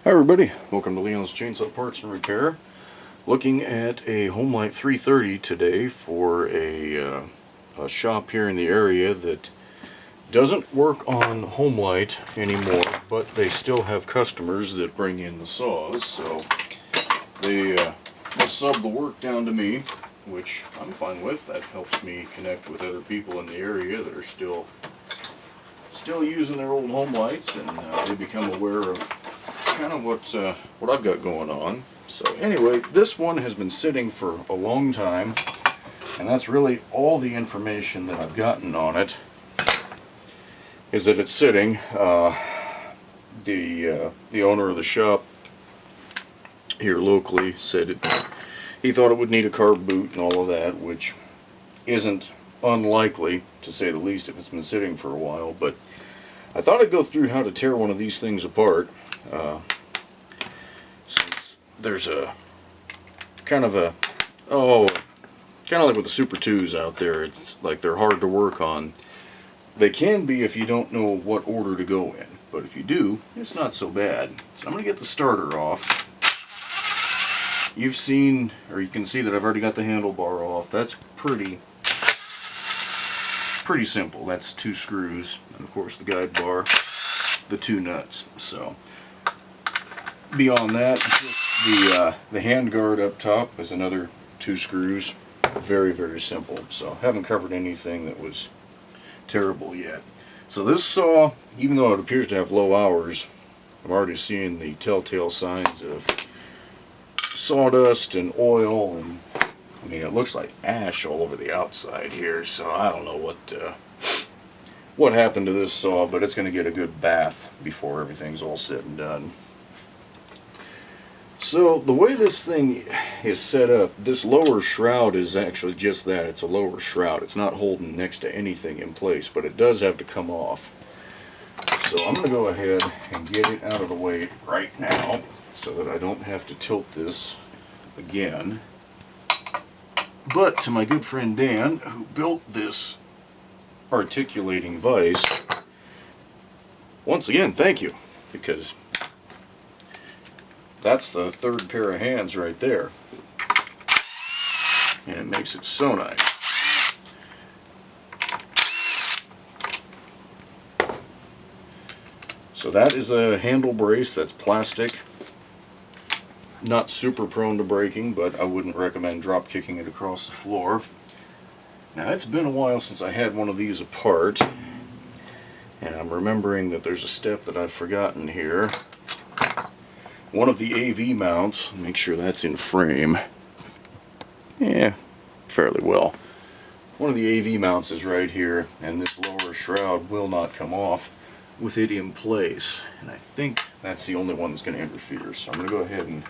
Hi everybody, welcome to Leon's Chainsaw Parts and Repair. Looking at a Homelite 330 today for a shop here in the area that doesn't work on Homelite anymore, but they still have customers that bring in the saws, so they sub the work down to me, which I'm fine with. That helps me connect with other people in the area that are still using their old Homelites, and they become aware of kind of what I've got going on. So anyway, this one has been sitting for a long time, and that's really all the information that I've gotten on it, is that it's sitting. The owner of the shop here locally said he thought it would need a carb boot and all of that, which isn't unlikely, to say the least, if it's been sitting for a while. But I thought I'd go through how to tear one of these things apart. Since there's a kind of like with the Super 2s out there, it's like they're hard to work on. They can be if you don't know what order to go in, but if you do, it's not so bad. So I'm going to get the starter off. You've seen, or you can see that I've already got the handlebar off. That's pretty simple. That's 2 screws, and of course the guide bar, the 2 nuts. So beyond that, just the hand guard up top is another 2 screws. Very, very simple. So haven't covered anything that was terrible yet. So this saw, even though it appears to have low hours, I'm already seeing the telltale signs of sawdust and oil, and I mean, it looks like ash all over the outside here. So I don't know what happened to this saw, but it's going to get a good bath before everything's all said and done. So the way this thing is set up, this lower shroud is actually just that. It's a lower shroud. It's not holding next to anything in place, but it does have to come off. So I'm going to go ahead and get it out of the way right now so that I don't have to tilt this again. But to my good friend Dan, who built this articulating vise, once again, thank you, because that's the 3rd pair of hands right there, and it makes it so nice. So that is a handle brace that's plastic, not super prone to breaking, but I wouldn't recommend drop kicking it across the floor. Now, it's been a while since I had one of these apart, and I'm remembering that there's a step that I've forgotten here. One of the AV mounts, make sure that's in frame. Yeah, fairly well. One of the AV mounts is right here, and this lower shroud will not come off with it in place. And I think that's the only one that's going to interfere. So I'm going to go ahead and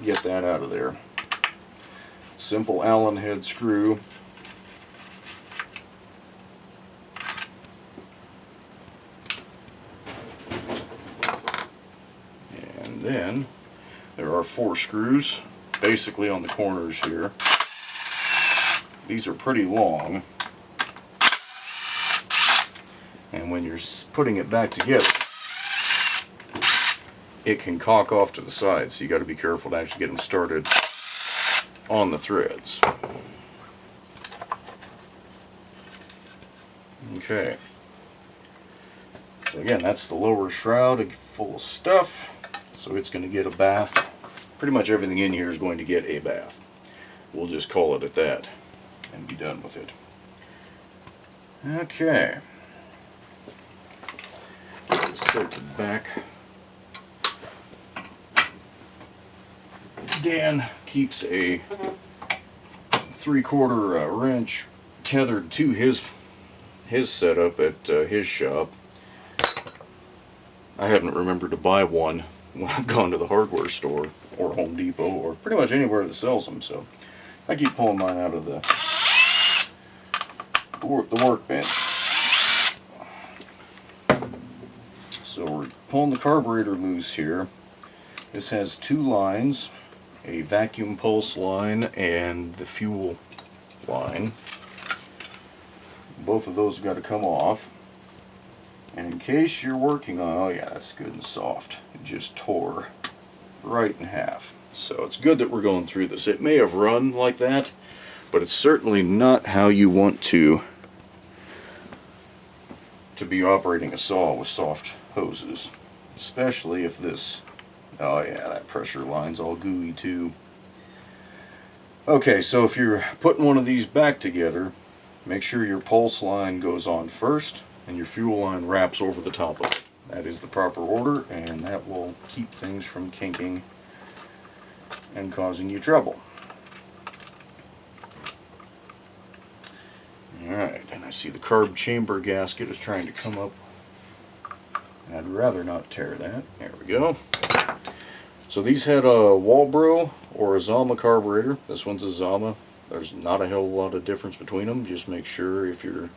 get that out of there. Simple Allen head screw. And then there are 4 screws basically on the corners here. These are pretty long, and when you're putting it back together, it can cock off to the side, so you got to be careful to actually get them started on the threads. Okay. So again, that's the lower shroud full of stuff, so it's going to get a bath. Pretty much everything in here is going to get a bath. We'll just call it at that and be done with it. Okay. Just tilt it back. Dan keeps a 3/4 wrench tethered to his setup at his shop. I haven't remembered to buy one when I've gone to the hardware store or Home Depot or pretty much anywhere that sells them, so I keep pulling mine out of the workbench. So we're pulling the carburetor loose here. This has 2 lines, a vacuum pulse line and the fuel line. Both of those have got to come off. And in case you're working on, oh yeah, that's good and soft. It just tore right in half. So it's good that we're going through this. It may have run like that, but it's certainly not how you want to be operating a saw with soft hoses. Especially if this, oh yeah, that pressure line's all gooey too. Okay, so if you're putting one of these back together, make sure your pulse line goes on first and your fuel line wraps over the top of it. That is the proper order, and that will keep things from kinking and causing you trouble. Alright, and I see the carb chamber gasket is trying to come up. I'd rather not tear that. There we go. So these had a Walbro or a Zama carburetor. This one's a Zama. There's not a hell of a lot of difference between them. Just make sure if you're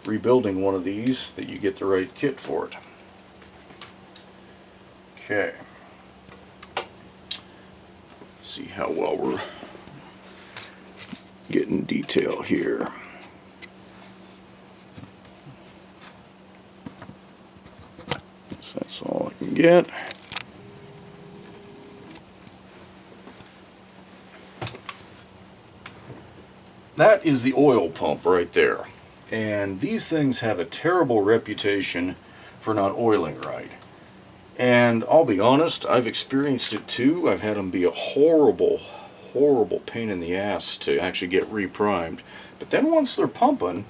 rebuilding one of these that you get the right kit for it. Okay. See how well we're getting detail here. So that's all I can get. That is the oil pump right there. And these things have a terrible reputation for not oiling right. And I'll be honest, I've experienced it too. I've had them be a horrible, horrible pain in the ass to actually get reprimed. But then once they're pumping,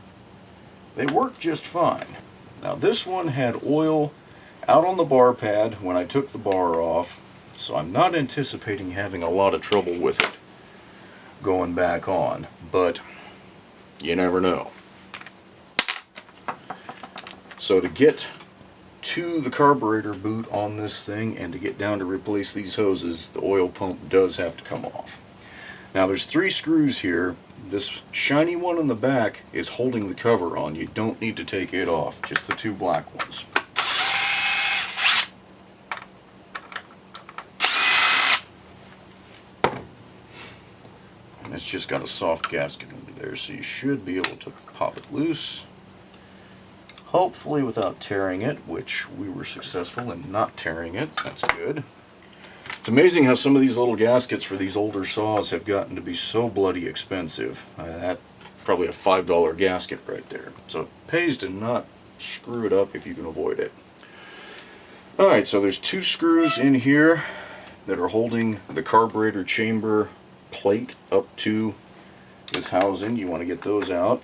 they work just fine. Now this one had oil out on the bar pad when I took the bar off, so I'm not anticipating having a lot of trouble with it going back on, but you never know. So to get to the carburetor boot on this thing and to get down to replace these hoses, the oil pump does have to come off. Now there's 3 screws here. This shiny one in the back is holding the cover on. You don't need to take it off, just the 2 black ones. And it's just got a soft gasket under there, so you should be able to pop it loose. Hopefully without tearing it, which we were successful in not tearing it. That's good. It's amazing how some of these little gaskets for these older saws have gotten to be so bloody expensive. That's probably a $5 gasket right there. So it pays to not screw it up if you can avoid it. Alright, so there's 2 screws in here that are holding the carburetor chamber plate up to this housing. You want to get those out.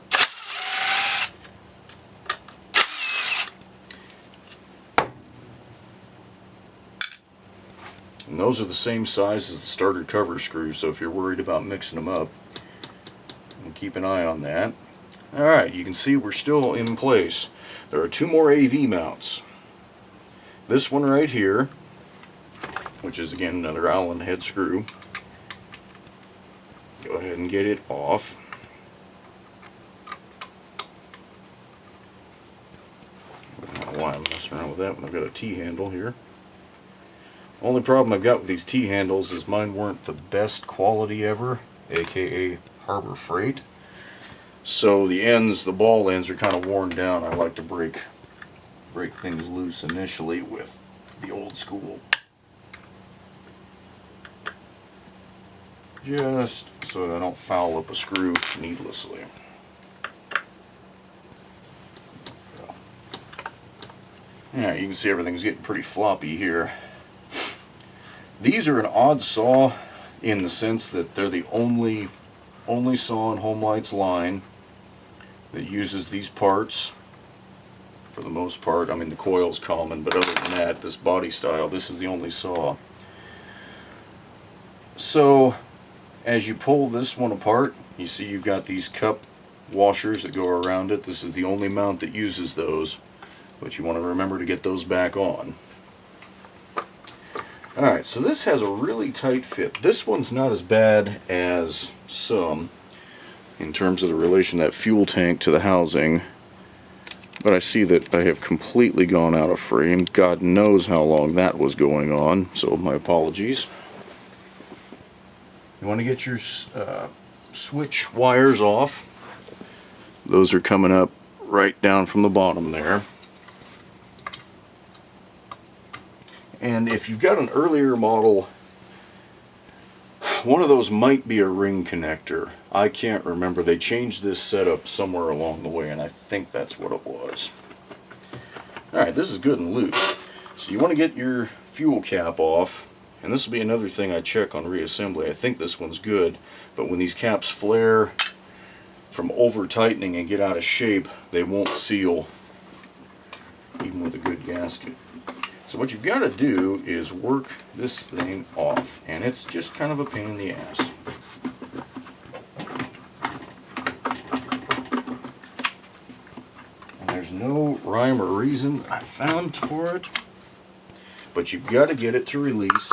And those are the same size as the starter cover screws, so if you're worried about mixing them up, keep an eye on that. Alright, you can see we're still in place. There are 2 more AV mounts. This one right here, which is again another Allen head screw. Go ahead and get it off. I don't know why I'm messing around with that when I've got a T-handle here. Only problem I've got with these T-handles is mine weren't the best quality ever, aka Harbor Freight. So the ends, the ball ends, are kind of worn down. I like to break things loose initially with the old school. Just so that I don't foul up a screw needlessly. Yeah, you can see everything's getting pretty floppy here. These are an odd saw in the sense that they're the only saw in Homelite's line that uses these parts for the most part. I mean, the coil's common, but other than that, this body style, this is the only saw. So as you pull this one apart, you see you've got these cup washers that go around it. This is the only mount that uses those, but you want to remember to get those back on. Alright, so this has a really tight fit. This one's not as bad as some in terms of the relation of that fuel tank to the housing, but I see that I have completely gone out of frame. God knows how long that was going on, so my apologies. You want to get your switch wires off. Those are coming up right down from the bottom there. And if you've got an earlier model, one of those might be a ring connector. I can't remember. They changed this setup somewhere along the way, and I think that's what it was. Alright, this is good and loose. So you want to get your fuel cap off, and this will be another thing I check on reassembly. I think this one's good, but when these caps flare from over tightening and get out of shape, they won't seal, even with a good gasket. So what you've got to do is work this thing off, and it's just kind of a pain in the ass. And there's no rhyme or reason I found for it, but you've got to get it to release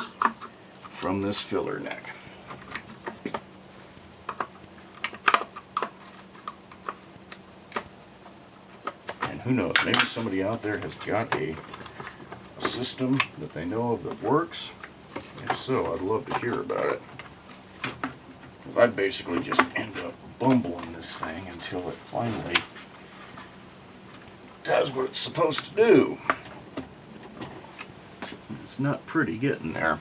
from this filler neck. And who knows, maybe somebody out there has got a system that they know of that works. If so, I'd love to hear about it. I'd basically just end up bumbling this thing until it finally does what it's supposed to do. It's not pretty getting there.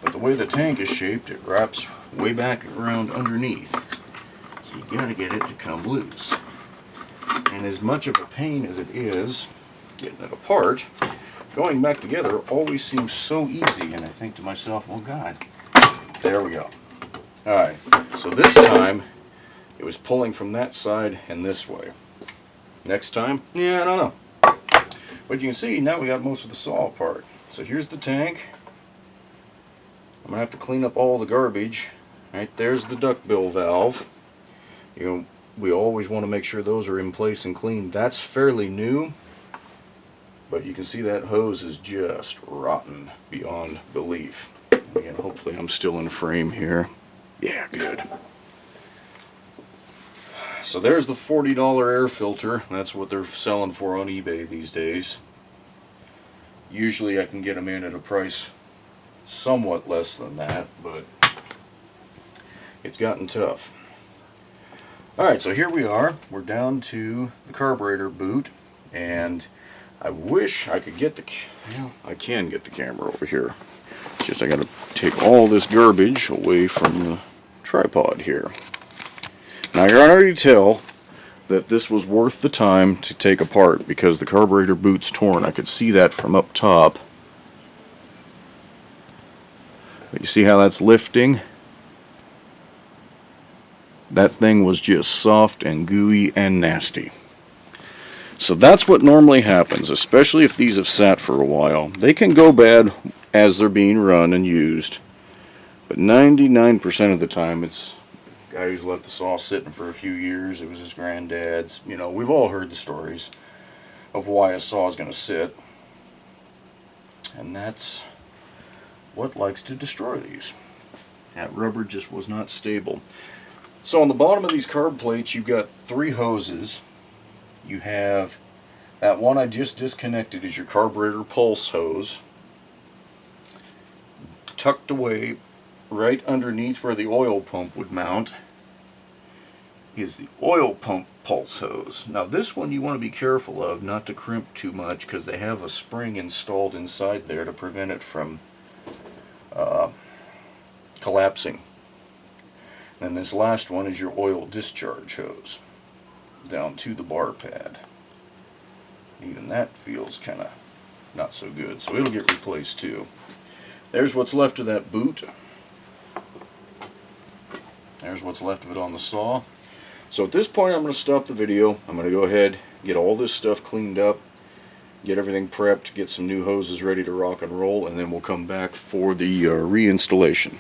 But the way the tank is shaped, it wraps way back around underneath. So you gotta get it to come loose. And as much of a pain as it is getting it apart, going back together always seems so easy, and I think to myself, well, God, there we go. Alright, so this time it was pulling from that side and this way. Next time, yeah, I don't know. But you can see now we got most of the saw apart. So here's the tank. I'm gonna have to clean up all the garbage. Right there's the duckbill valve. You know, we always want to make sure those are in place and clean. That's fairly new, but you can see that hose is just rotten beyond belief. Again, hopefully I'm still in frame here. Yeah, good. So there's the $40 air filter. That's what they're selling for on eBay these days. Usually I can get them in at a price somewhat less than that, but it's gotten tough. Alright, so here we are. We're down to the carburetor boot, and I wish I could get the... Well, I can get the camera over here. It's just I gotta take all this garbage away from the tripod here. Now you can already tell that this was worth the time to take apart because the carburetor boot's torn. I could see that from up top. But you see how that's lifting? That thing was just soft and gooey and nasty. So that's what normally happens, especially if these have sat for a while. They can go bad as they're being run and used, but 99% of the time it's a guy who's left the saw sitting for a few years. It was his granddad's. You know, we've all heard the stories of why a saw is going to sit, and that's what likes to destroy these. That rubber just was not stable. So on the bottom of these carb plates you've got 3 hoses. You have that one I just disconnected is your carburetor pulse hose. Tucked away right underneath where the oil pump would mount is the oil pump pulse hose. Now this one you want to be careful of not to crimp too much because they have a spring installed inside there to prevent it from collapsing. And this last one is your oil discharge hose down to the bar pad. Even that feels kind of not so good, so it'll get replaced too. There's what's left of that boot. There's what's left of it on the saw. So at this point I'm going to stop the video. I'm going to go ahead, get all this stuff cleaned up, get everything prepped, get some new hoses ready to rock and roll, and then we'll come back for the reinstallation.